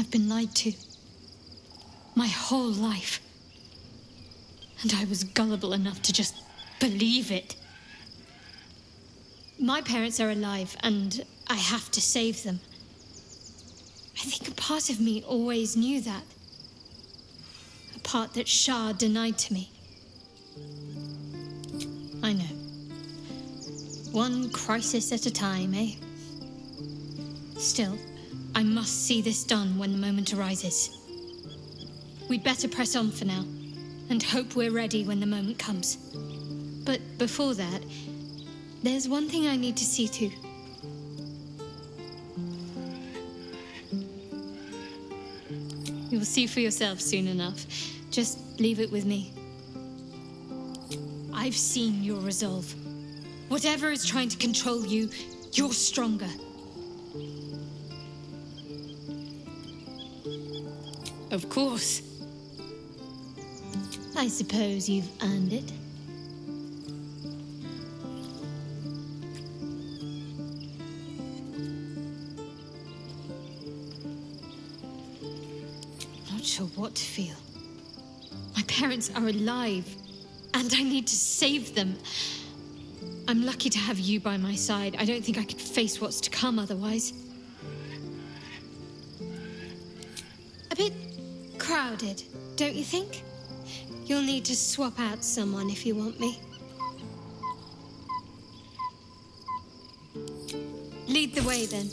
I've been lied to. My whole life. And I was gullible enough to just believe it. My parents are alive, and I have to save them. I think a part of me always knew that. A part that Shah denied to me. I know. One crisis at a time, eh? Still, I must see this done when the moment arises. We'd better press on for now, and hope we're ready when the moment comes. But before that, there's one thing I need to see to. You'll see for yourself soon enough. Just leave it with me. I've seen your resolve. Whatever is trying to control you, you're stronger. Of course. I suppose you've earned it. Not sure what to feel. My parents are alive, and I need to save them. I'm lucky to have you by my side. I don't think I could face what's to come otherwise. A bit crowded, don't you think? You'll need to swap out someone if you want me. Lead the way, then.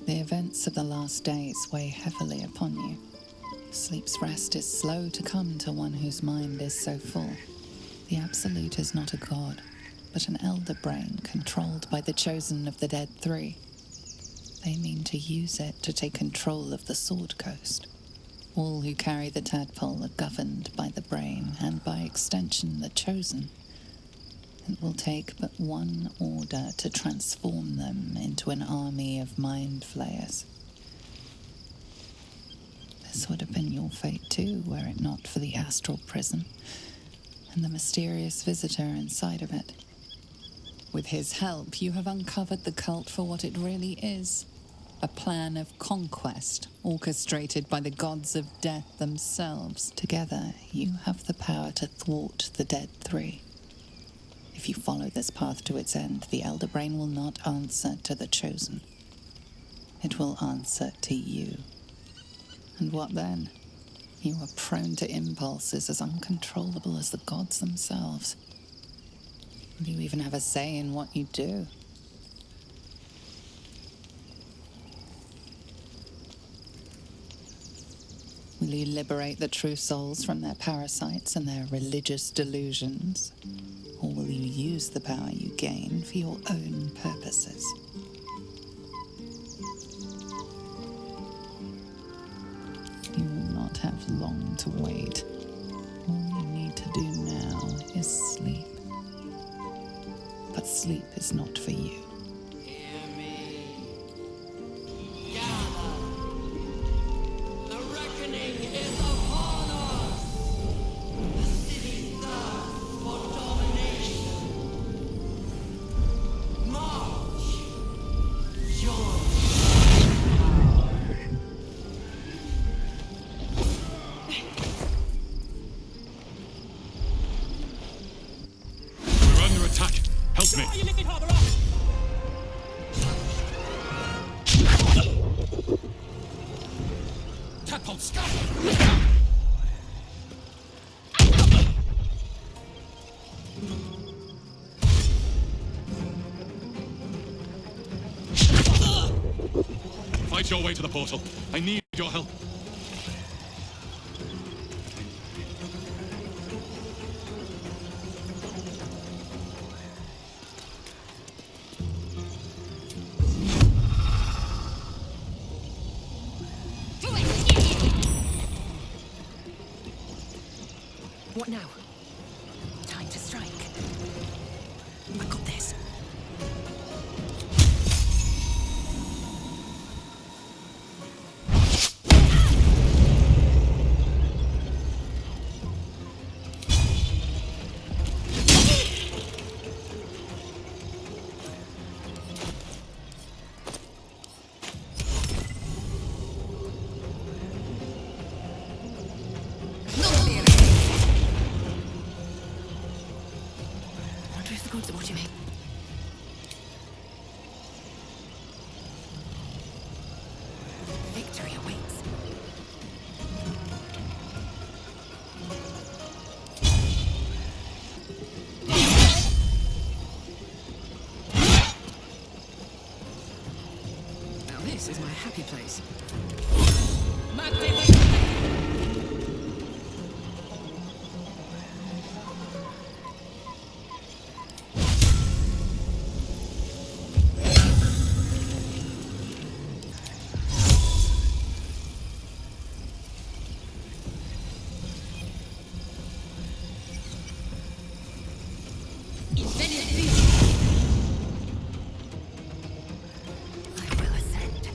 The events of the last days weigh heavily upon you. Sleep's rest is slow to come to one whose mind is so full. The Absolute is not a god, but an elder brain controlled by the chosen of the Dead Three. They mean to use it to take control of the Sword Coast. All who carry the tadpole are governed by the brain, and by extension the chosen. It will take but one order to transform them into an army of mind flayers. This would have been your fate too, were it not for the astral prism and the mysterious visitor inside of it. With his help, you have uncovered the cult for what it really is. A plan of conquest, orchestrated by the gods of death themselves. Together, you have the power to thwart the Dead Three. If you follow this path to its end, the Elder Brain will not answer to the Chosen. It will answer to you. And what then? You are prone to impulses as uncontrollable as the gods themselves. You even have a say in what you do. Will you liberate the true souls from their parasites and their religious delusions? Or will you use the power you gain for your own purposes? You will not have long to wait. All you need to do now is sleep. But sleep is not for you. Hear me. Gather. The reckoning is upon us. The city thirsts for domination. March. Join. We're under attack. Help me. You lift it harder up. Tadpole, stop! Fight your way to the portal. I need your help. What now? Time to strike. I got this. happy place. I will ascend.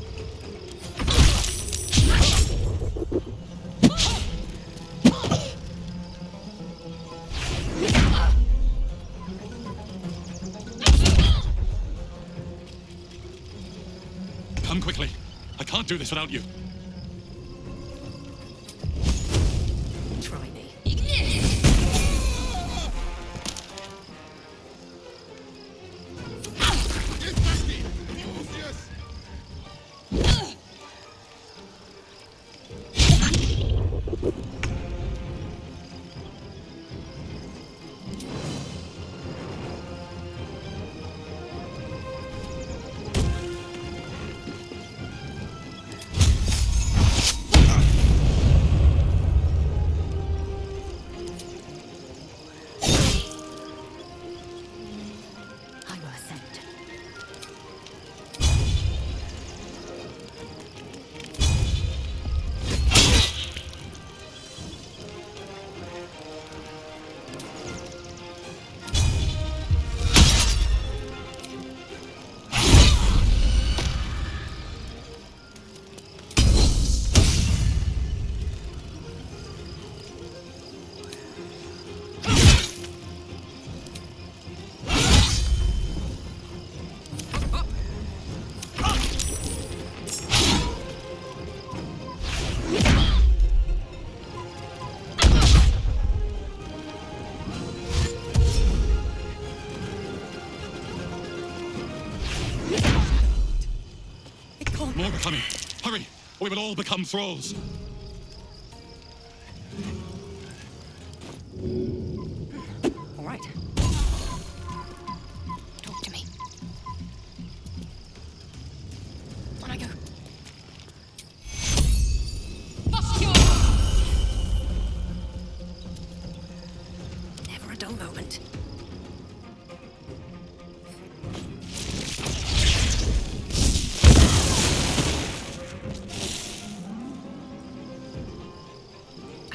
Come quickly. I can't do this without you. Try me. I will ascend. It can't. More are coming. Hurry, or we will all become thralls. All right. Talk to me. On I go. Never a dull moment.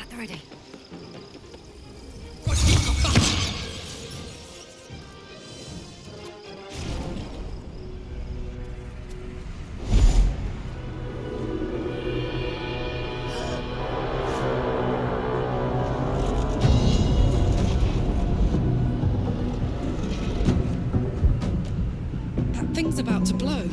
At the ready. That thing's about to blow.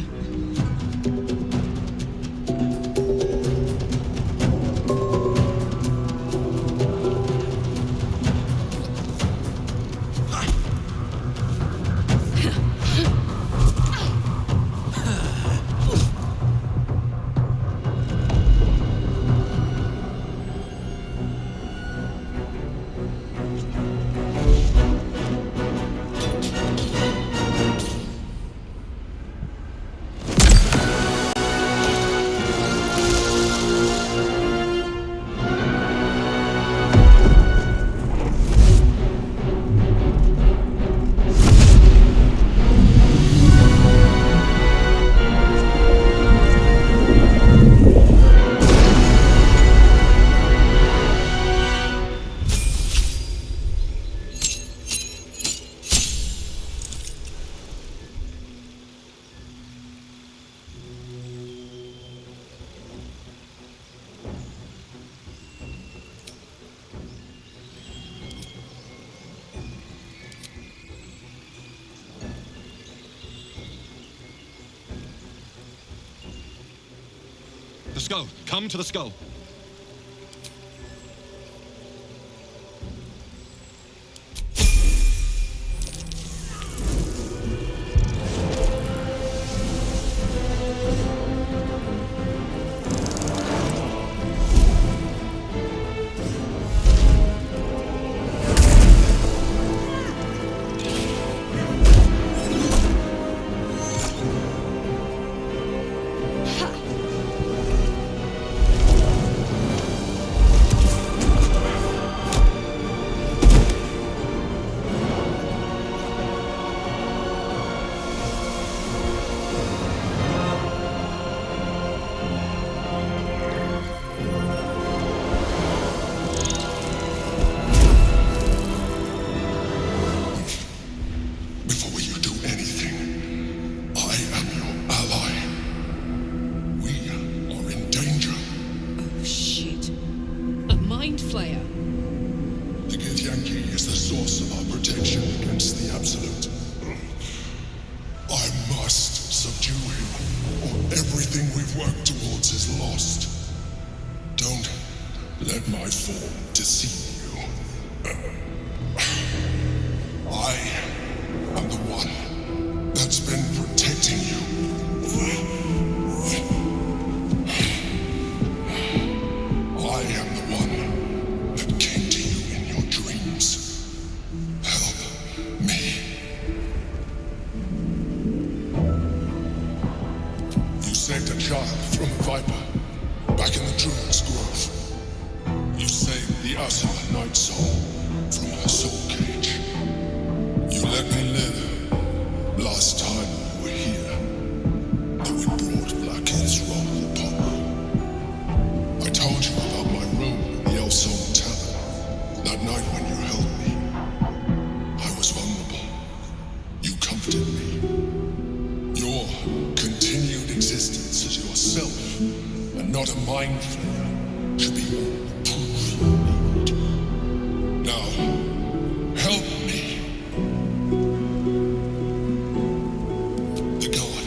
The skull. Come to the skull. Ha! Slayer. The Githyanki is the source of our protection against the Absolute. I must subdue him, or everything we've worked towards is lost. Don't let my form deceive you. I am the one that's been protecting you. I am the one that came to you in your dreams. Help me. You saved a child from a viper back in the Druid's Grove. You saved the Ursula Night Soul from her soul cage. You let me live last time you were here. Then we brought Blackhead's role upon you. I told you about my room in the Elsong Tavern. That night when you held me, I was vulnerable. You comforted me. Your continued existence as yourself, and not a mind flayer, should be all the proof you need. Now, help me. The God.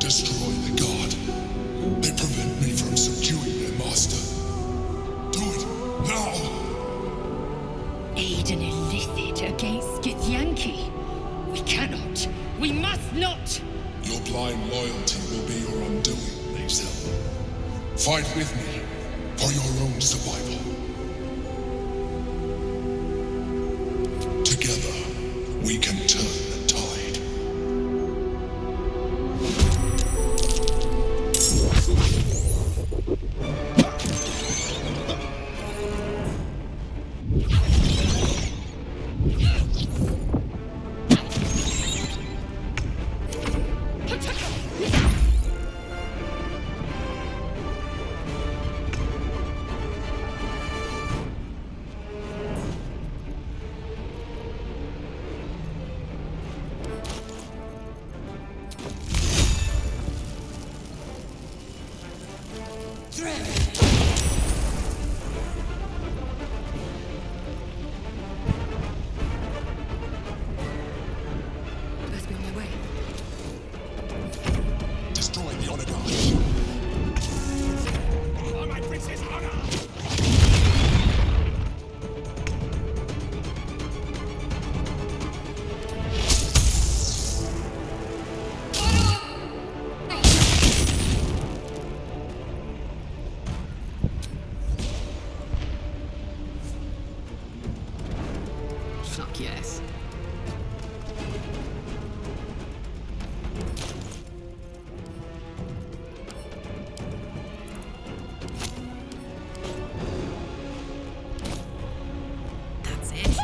Destroy the God. They prevent me from subduing their master. Do it now. Aid an illicit against Githyanki. We cannot. We must not. Your blind loyalty will be your undoing, Mazel. Fight with me for your own survival. Together, we can turn the tide. Best be on my way. Destroy the Honor Guard. For my princess honor! Fuck yes. That's it.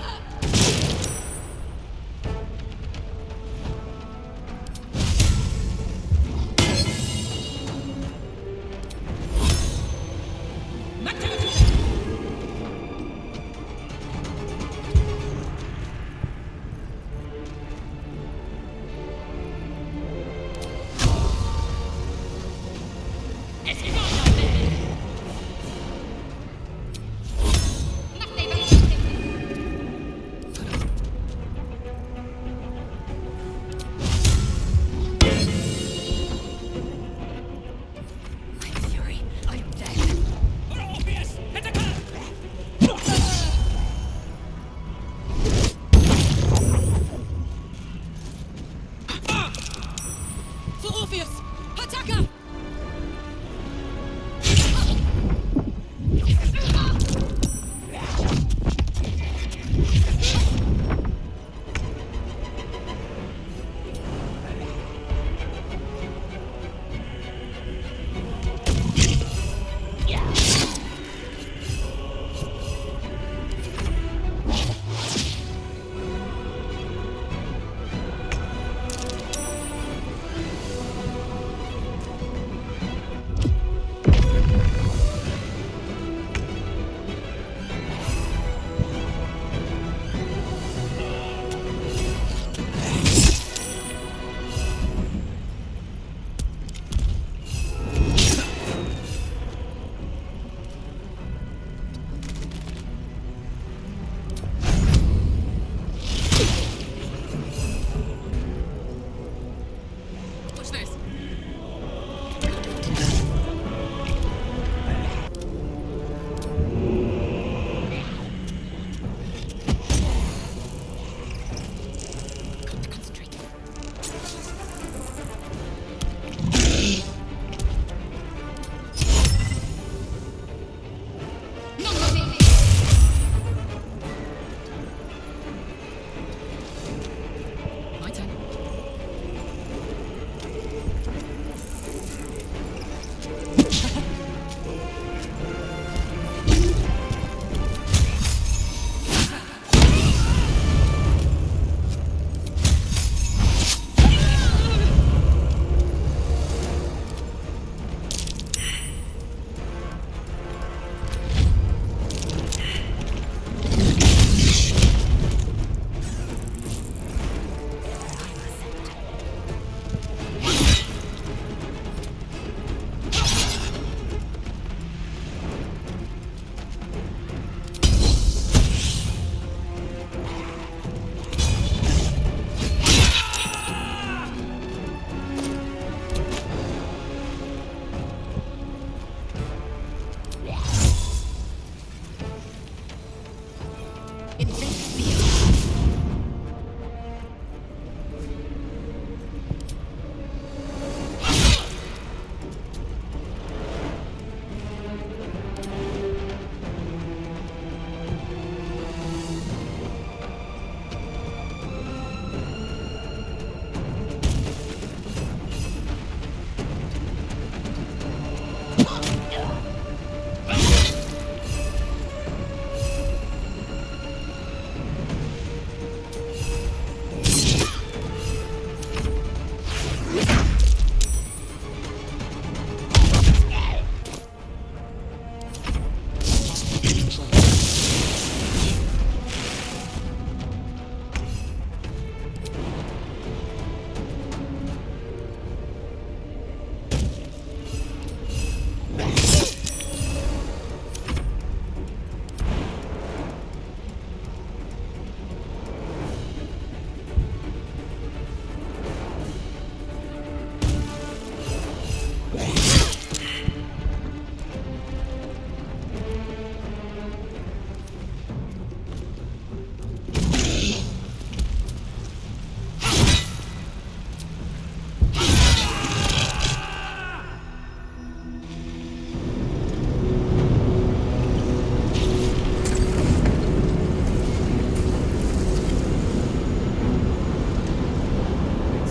be controlled.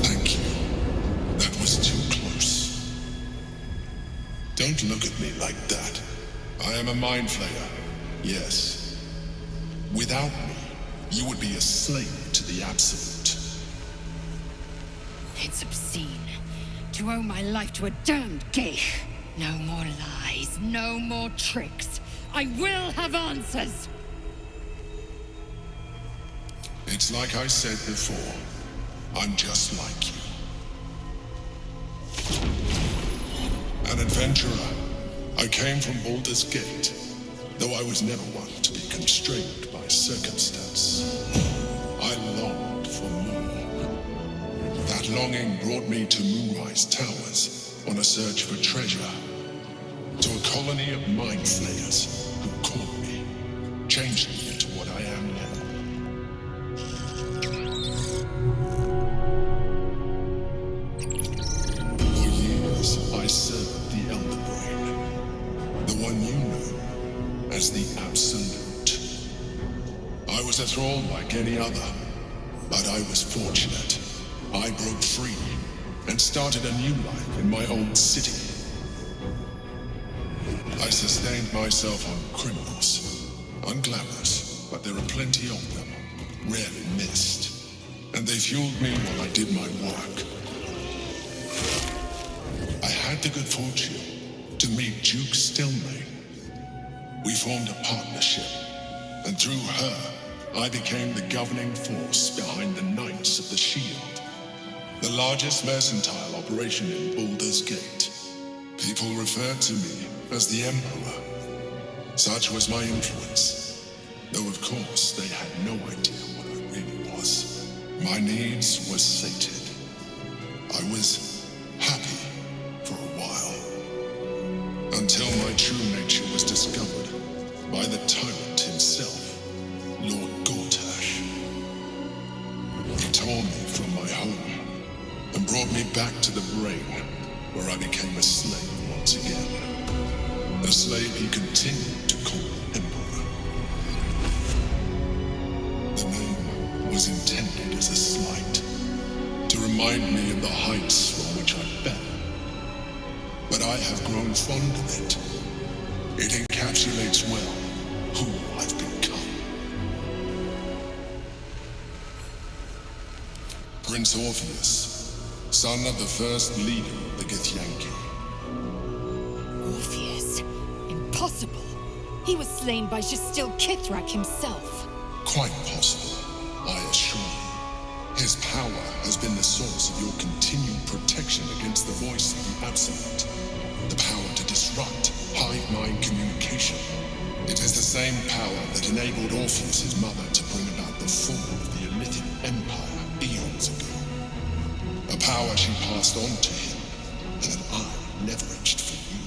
Thank you. That was too close. Don't look at me like that. I am a mind flayer. Yes. Without me, you would be a slave to the Absolute. It's obscene to owe my life to a damned geich. No more lies, no more tricks. I will have answers. It's like I said before. I'm just like you. An adventurer. I came from Baldur's Gate, though I was never one to be constrained by circumstance. I longed for more. That longing brought me to Moonrise Towers on a search for treasure, to a colony of mind flayers who caught me, changed me into what I am now. For years, I served the Elder Brain, the one you know as the Absolute. I was a thrall like any other, but I was fortunate. I broke free and started a new life in my own city. I sustained myself on criminals, unglamorous, but there are plenty of them, rarely missed, and they fueled me while I did my work. I had the good fortune to meet Duke Stillmain. We formed a partnership, and through her, I became the governing force behind the Knights of the Shield, the largest mercantile operation in Baldur's Gate. People referred to me as the Emperor. Such was my influence, though of course they had no idea what I really was. My needs were sated. I was happy for a while, until my true nature was discovered by the tyrant himself, Lord Gortash. He tore me from my home and brought me back to the Brain, where I became a slave once again. A slave he continued to call Emperor. The name was intended as a slight, to remind me of the heights from which I fell. But I have grown fond of it. It encapsulates well who I've become. Prince Orpheus, son of the first leader of the Githyanki. Orpheus? Impossible. He was slain by Justil Kithrak himself. Quite possible, I assure you. His power has been the source of your continued protection against the voice of the Absolute. The power to disrupt hive mind communication. It is the same power that enabled Orpheus' mother to bring about the fall of the Elithic Empire eons ago. A power she passed on to him, and that I leveraged for you.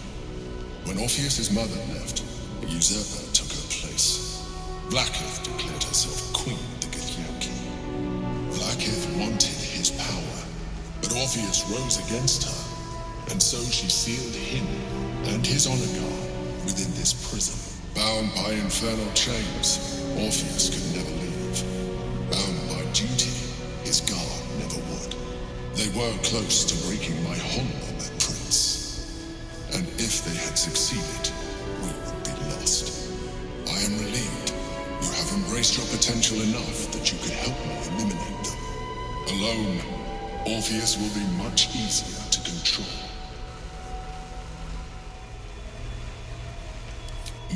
When Orpheus' mother left, a usurper took her place. Blackith declared herself Queen of the Githyanki. Blackith wanted his power, but Orpheus rose against her, and so she sealed him and his honor guard within this prison. Bound by infernal chains, Orpheus could never leave. Bound by duty, his guard never would. They were close to breaking my hold on that prince. And if they had succeeded, we would be lost. I am relieved you have embraced your potential enough that you could help me eliminate them. Alone, Orpheus will be much easier to control.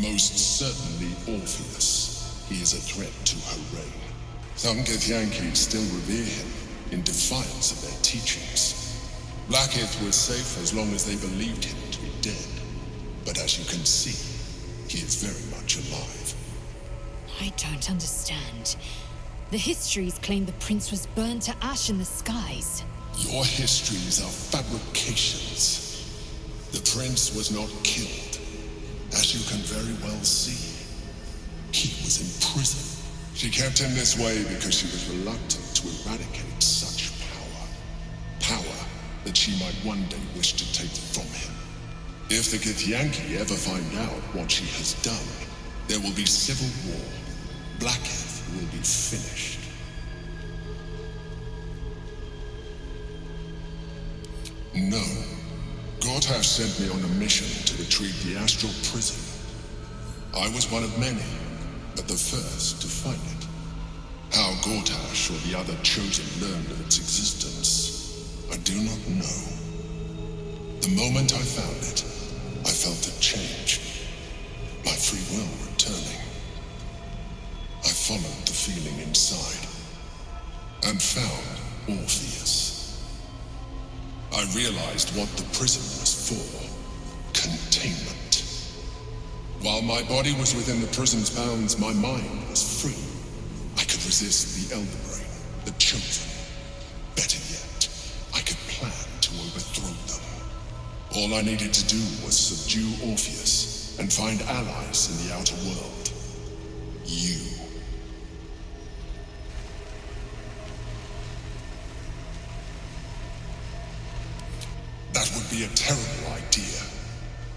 Most certainly Orpheus. He is a threat to her reign. Some Githyanki still revere him in defiance of their teachings. Blackith was safe as long as they believed him to be dead. But as you can see, he is very much alive. I don't understand. The histories claim the prince was burned to ash in the skies. Your histories are fabrications. The prince was not killed. As you can very well see, he was in prison. She kept him this way because she was reluctant to eradicate such power. Power that she might one day wish to take from him. If the Githyanki ever find out what she has done, there will be civil war. Blackith will be finished. No. Gortash sent me on a mission to retrieve the astral prism. I was one of many, but the first to find it. How Gortash or the other chosen learned of its existence, I do not know. The moment I found it, I felt a change. My free will returning. I followed the feeling inside and found Orpheus. I realized what the prism was for. Containment. While my body was within the prism's bounds, my mind was free. I could resist the Elder Brain, the Chosen. Better yet, I could plan to overthrow them. All I needed to do was subdue Orpheus and find allies in the outer world. You. That would be a terrible idea.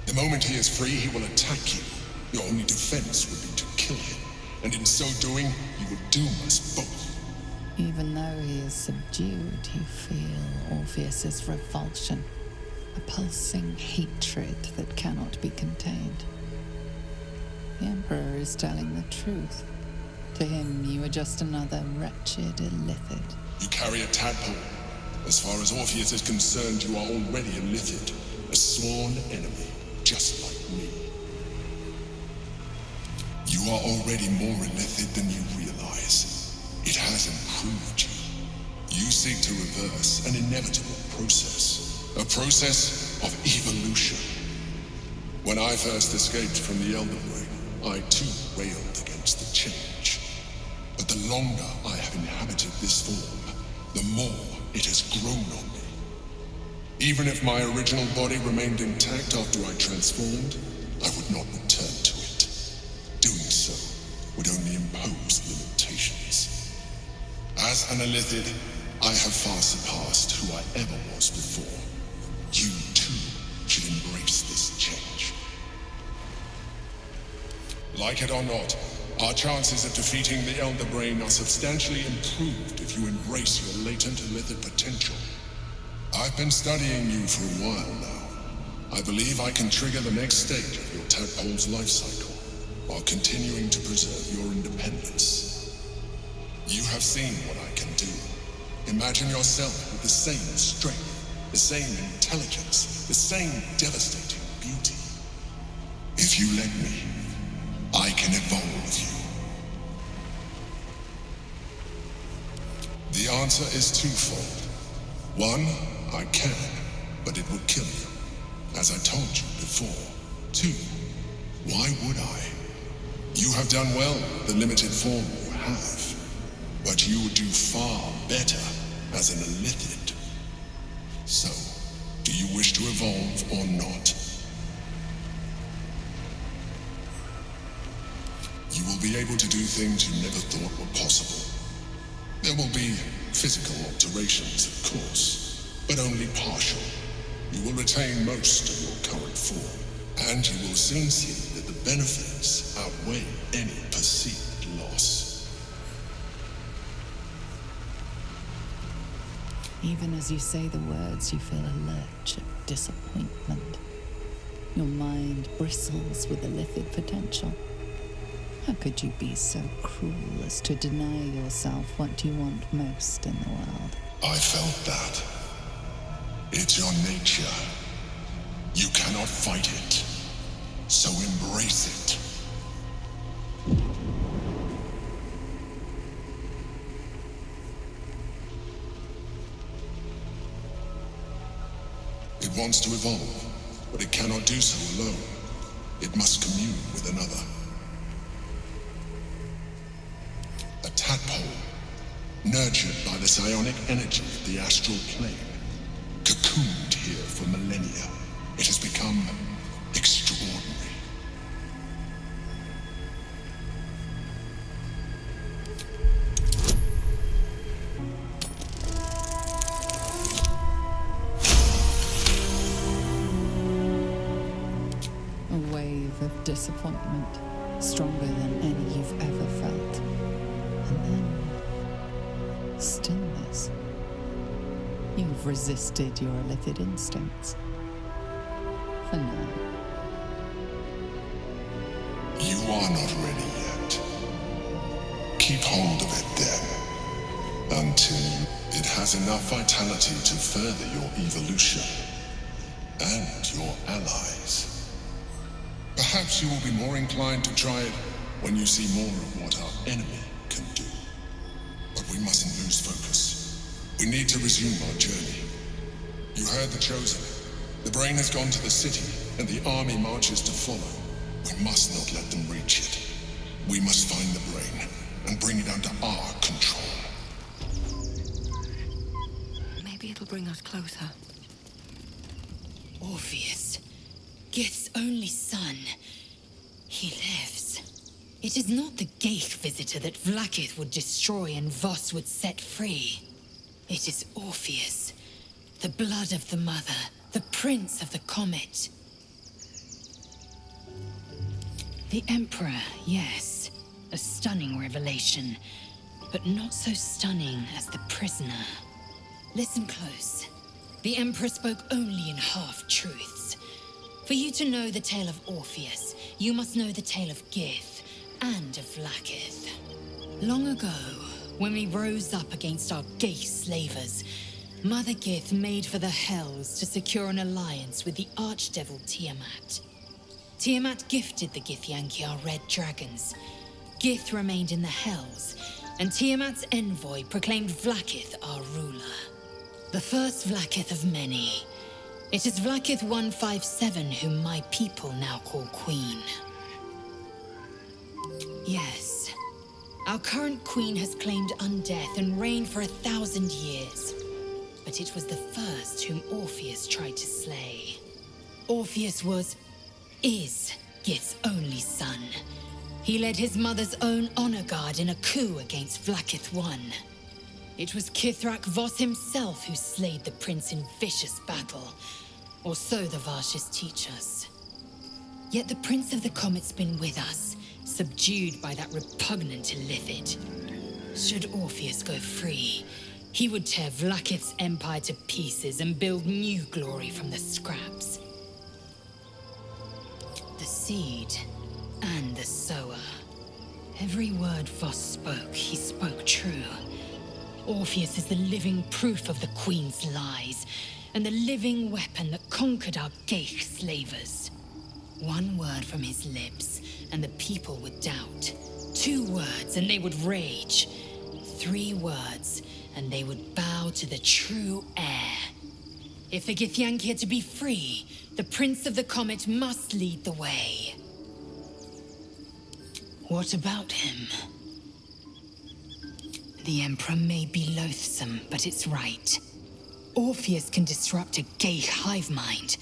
The moment he is free, he will attack you. Your only defense would be to kill him. And in so doing, he will doom us both. Even though he is subdued, you feel Orpheus's revulsion. A pulsing hatred that cannot be contained. The Emperor is telling the truth. To him, you are just another wretched illithid. You carry a tadpole. As far as Orpheus is concerned, you are already a illithid. A sworn enemy, just like me. You are already more illithid than you realize. It has improved you. You seek to reverse an inevitable process. A process of evolution. When I first escaped from the Elder Brain, I too railed against the change. But the longer I have inhabited this form, the more it has grown on me. Even if my original body remained intact after I transformed, I would not return to it. Doing so would only impose limitations. As an illithid, I have far surpassed who I ever was before. You, too, should embrace this change. Like it or not, our chances of defeating the Elder Brain are substantially improved if you embrace your latent illithid potential. I've been studying you for a while now. I believe I can trigger the next stage of your tadpole's life cycle, while continuing to preserve your independence. You have seen what I can do. Imagine yourself with the same strength, the same intelligence, the same devastating beauty. If you let me, I can evolve you. The answer is twofold. One, I can, but it would kill you, as I told you before. Two, why would I? You have done well with the limited form you have, but you would do far better as an illithid. So, do you wish to evolve or not? You will be able to do things you never thought were possible. There will be physical alterations, of course, but only partial. You will retain most of your current form, and you will soon see that the benefits outweigh any perceived loss. Even as you say the words, you feel a lurch of disappointment. Your mind bristles with illithid potential. How could you be so cruel as to deny yourself what you want most in the world? I felt that. It's your nature. You cannot fight it. So embrace it. It wants to evolve, but it cannot do so alone. It must commune with another. A tadpole, nurtured by the psionic energy of the astral plane, cocooned here for millennia. It has become extraordinary. A wave of disappointment, stronger than any you've ever felt. And then stillness. You've resisted your illithid instincts. For now. You are not ready yet. Keep hold of it then, until it has enough vitality to further your evolution and your allies. Perhaps you will be more inclined to try it when you see more of what our enemy can do. But we mustn't lose focus. We need to resume our journey. You heard the Chosen. The brain has gone to the city, and the army marches to follow. We must not let them reach it. We must find the brain and bring it under our control. Maybe it'll bring us closer. Orpheus, Gith's only son. He lives. It is not the Geich visitor that Vlaakith would destroy and Voss would set free. It is Orpheus, the blood of the mother, the prince of the comet. The Emperor, yes, a stunning revelation, but not so stunning as the prisoner. Listen close. The Emperor spoke only in half-truths. For you to know the tale of Orpheus, you must know the tale of Gith and of Vlaakith. Long ago, when we rose up against our Geich slavers, Mother Gith made for the Hells to secure an alliance with the archdevil Tiamat. Tiamat gifted the Githyanki our red dragons. Gith remained in the Hells, and Tiamat's envoy proclaimed Vlaakith our ruler. The first Vlaakith of many. It is Vlaakith 157 whom my people now call Queen. Yes, our current queen has claimed undeath and reigned for 1,000 years. But it was the first whom Orpheus tried to slay. Orpheus is Gith's only son. He led his mother's own honor guard in a coup against Vlaakith I. It was Kithrak Voss himself who slayed the prince in vicious battle, or so the Varshas teach us. Yet the Prince of the Comet's been with us, subdued by that repugnant illithid. Should Orpheus go free, he would tear Vlaakith's empire to pieces and build new glory from the scraps. The seed and the sower. Every word Voss spoke, he spoke true. Orpheus is the living proof of the Queen's lies, and the living weapon that conquered our Geich slavers. One word from his lips, and the people would doubt. 2 words, and they would rage. 3 words, and they would bow to the true heir. If the Githyanki are to be free, the Prince of the Comet must lead the way. What about him? The Emperor may be loathsome, but it's right. Orpheus can disrupt a Geich hive mind.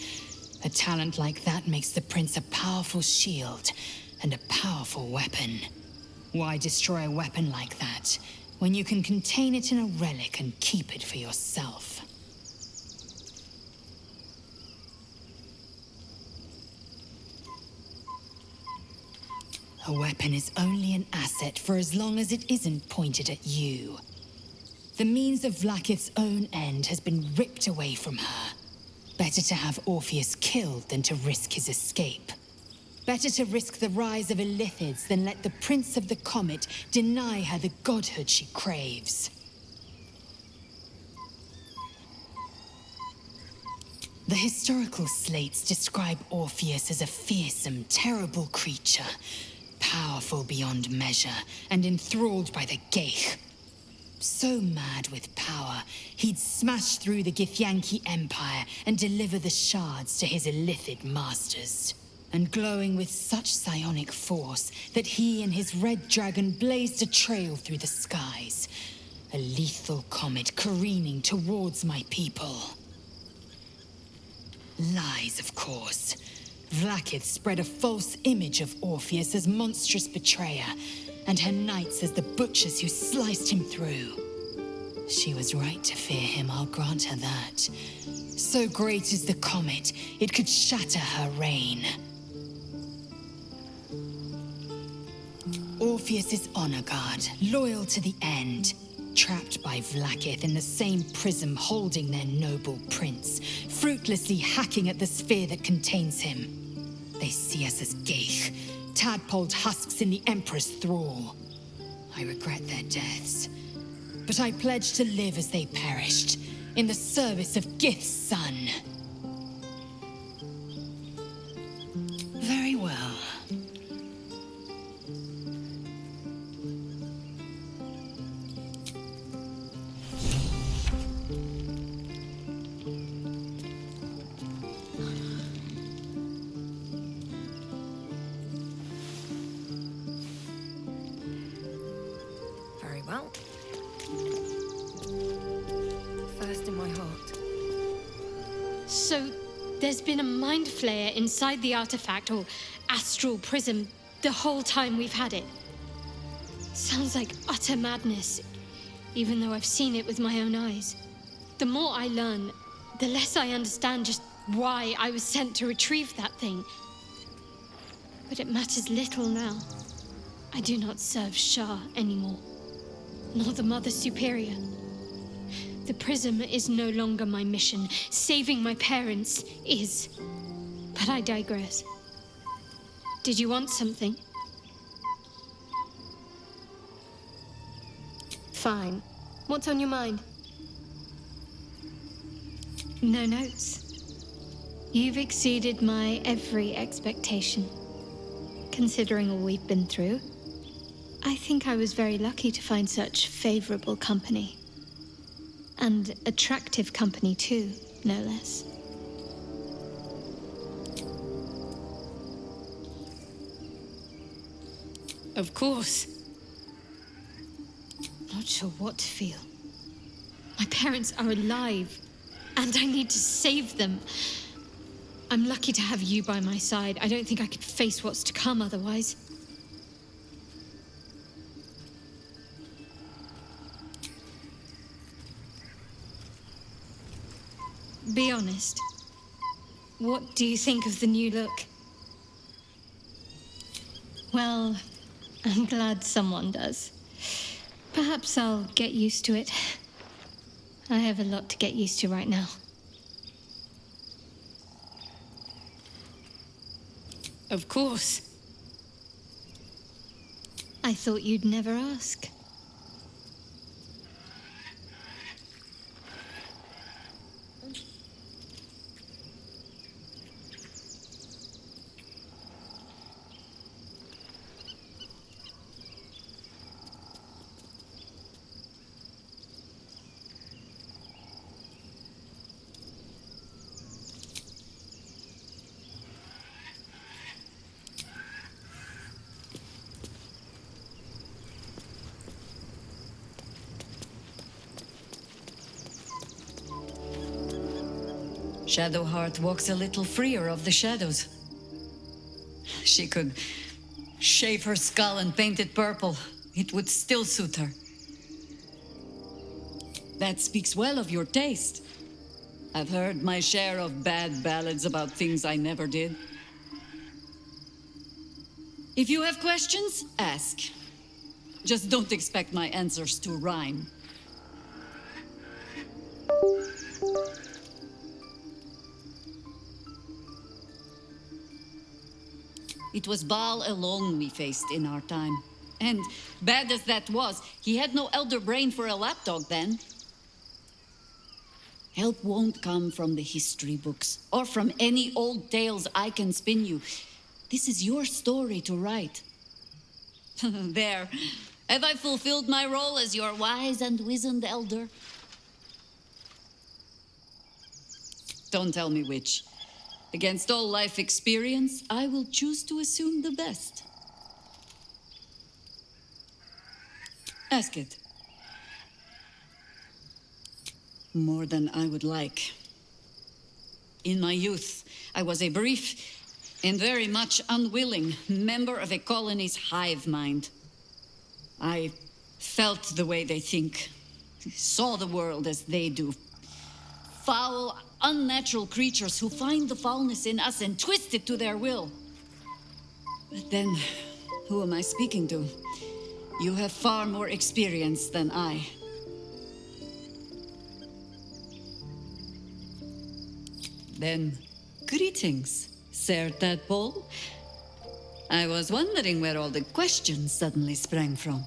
A talent like that makes the Prince a powerful shield and a powerful weapon. Why destroy a weapon like that when you can contain it in a relic and keep it for yourself? A weapon is only an asset for as long as it isn't pointed at you. The means of Vlaakith's own end has been ripped away from her. Better to have Orpheus killed than to risk his escape. Better to risk the rise of illithids than let the Prince of the Comet deny her the godhood she craves. The historical slates describe Orpheus as a fearsome, terrible creature, powerful beyond measure, and enthralled by the Geich. So mad with power, he'd smash through the Githyanki Empire and deliver the shards to his illithid masters. And glowing with such psionic force that he and his red dragon blazed a trail through the skies. A lethal comet careening towards my people. Lies, of course. Vlaakith spread a false image of Orpheus as monstrous betrayer, and her knights as the butchers who sliced him through. She was right to fear him, I'll grant her that. So great is the comet, it could shatter her reign. Orpheus's honor guard, loyal to the end, trapped by Vlaakith in the same prism holding their noble prince, fruitlessly hacking at the sphere that contains him. They see us as geich, tadpoled husks in the Emperor's thrall. I regret their deaths, but I pledge to live as they perished, in the service of Gith's son. Very well. Very well. First in my heart. So, there's been a mind flayer inside the artifact, or astral prism, the whole time we've had it. Sounds like utter madness, even though I've seen it with my own eyes. The more I learn, the less I understand just why I was sent to retrieve that thing. But it matters little now. I do not serve Shah anymore, nor the Mother Superior. The prism is no longer my mission. Saving my parents is. But I digress. Did you want something? Fine. What's on your mind? No notes. You've exceeded my every expectation. Considering all we've been through, I think I was very lucky to find such favorable company. And attractive company too, no less. Of course. Not sure what to feel. My parents are alive, and I need to save them. I'm lucky to have you by my side. I don't think I could face what's to come otherwise. Be honest. What do you think of the new look? Well, I'm glad someone does. Perhaps I'll get used to it. I have a lot to get used to right now. Of course. I thought you'd never ask. Shadowheart walks a little freer of the shadows. She could shave her skull and paint it purple. It would still suit her. That speaks well of your taste. I've heard my share of bad ballads about things I never did. If you have questions, ask. Just don't expect my answers to rhyme. It was Baal alone we faced in our time. And bad as that was, he had no elder brain for a lapdog then. Help won't come from the history books, or from any old tales I can spin you. This is your story to write. There, Have I fulfilled my role as your wise and wizened elder? Don't tell me which. Against all life experience, I will choose to assume the best. Ask it. More than I would like. In my youth, I was a brief and very much unwilling member of a colony's hive mind. I felt the way they think, saw the world as they do. Foul, unnatural creatures who find the foulness in us and twist it to their will. But then, who am I speaking to? You have far more experience than I. Then, greetings, Sir Tadpole. I was wondering where all the questions suddenly sprang from.